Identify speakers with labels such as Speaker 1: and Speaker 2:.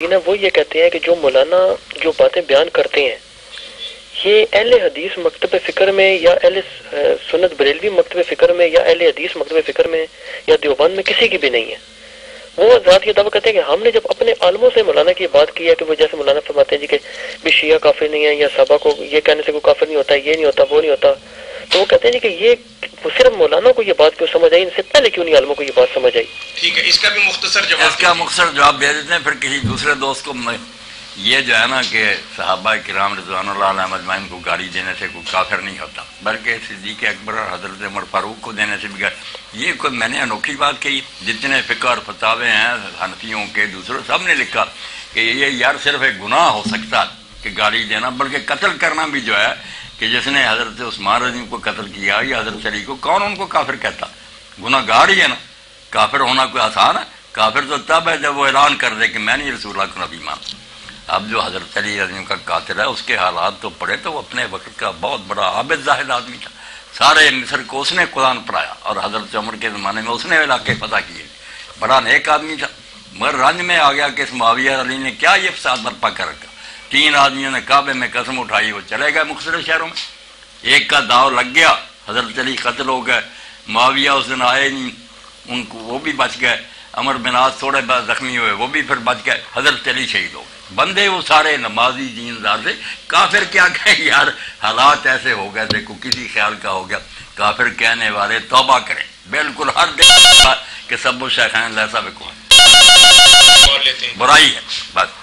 Speaker 1: نا وہ یہ کہتے ہیں کہ جو مولانا جو باتیں بیان کرتے ہیں یہ اہل حدیث مکتب فکر میں یا اہل سنت بریلوی مکتب فکر میں یا اہل حدیث مکتب فکر میں یا دیوبند میں کسی کی بھی نہیں ہے. وہ ذات یہ دعویٰ کرتے ہیں کہ ہم نے جب اپنے عالموں سے مولانا کی بات کی ہے کہ وہ جیسے مولانا فرماتے ہیں جی کہ بھی شیعہ کافر نہیں ہے یا صحابہ کو یہ کہنے سے کوئی کافر نہیں ہوتا، یہ نہیں ہوتا، وہ نہیں ہوتا، تو وہ کہتے ہیں جی کہ یہ صرف مولانا کو یہ بات کیوں سمجھ آئی، ان سے پہلے کیوں نہیں عالموں کو یہ بات سمجھ آئی؟
Speaker 2: ٹھیک ہے، اس کا بھی مختصر جواب،
Speaker 3: اس کا مختصر جواب دے دیتے ہیں. پھر کسی دوسرے دوست کو یہ جو ہے نا کہ صحابہ کرام رضوان اللہ علیہم اجمعین کو گالی دینے سے کوئی کافر نہیں ہوتا، بلکہ صدیق اکبر اور حضرت عمر فاروق کو دینے سے بھی یہ کوئی میں نے انوکھی بات کہی. جتنے فقہ اور فتاوے ہیں حنفیوں کے دوسروں سب نے لکھا کہ یہ یار صرف ایک گناہ ہو سکتا کہ گالی دینا، بلکہ قتل کرنا بھی جو ہے کہ جس نے حضرت عثمان رضی کو قتل کیا یا حضرت علی کو، کون ان کو کافر کہتا؟ گناہ گار ہی ہے نا. کافر ہونا کوئی آسان ہے؟ کافر تو تب ہے جب وہ اعلان کر دے کہ میں نہیں رسول اللہ کو نبی مانتا. اب جو حضرت علی رضی کا قاتل ہے اس کے حالات تو پڑھے تو وہ اپنے وقت کا بہت بڑا عابد زاہد آدمی تھا. سارے مصر کو اس نے قرآن پڑھایا اور حضرت عمر کے زمانے میں اس نے علاقے فتح کیے. بڑا نیک آدمی تھا، مگر رنج میں آ گیا کہ اس معاویہ علی نے کیا یہ فساد برپا کر رکھا. 3 آدمیوں نے کعبے میں قسم اٹھائی، وہ چلے گئے مختلف شہروں میں. ایک کا داؤ لگ گیا، حضرت علی قتل ہو گئے. معاویہ اس دن آئے نہیں، ان کو وہ بھی بچ گئے. عمر بن عاص تھوڑے بعد زخمی ہوئے، وہ بھی پھر بچ گئے. حضرت علی شہید ہو گئے. بندے وہ سارے نمازی دیندار سے. کافر کیا کہیں یار، حالات ایسے ہو گئے تھے، کوئی کسی خیال کا ہو گیا. کافر کہنے والے توبہ کریں، بالکل ہر دن کہ سب و شیخین لیسا بکو ہے، برائی ہے بس.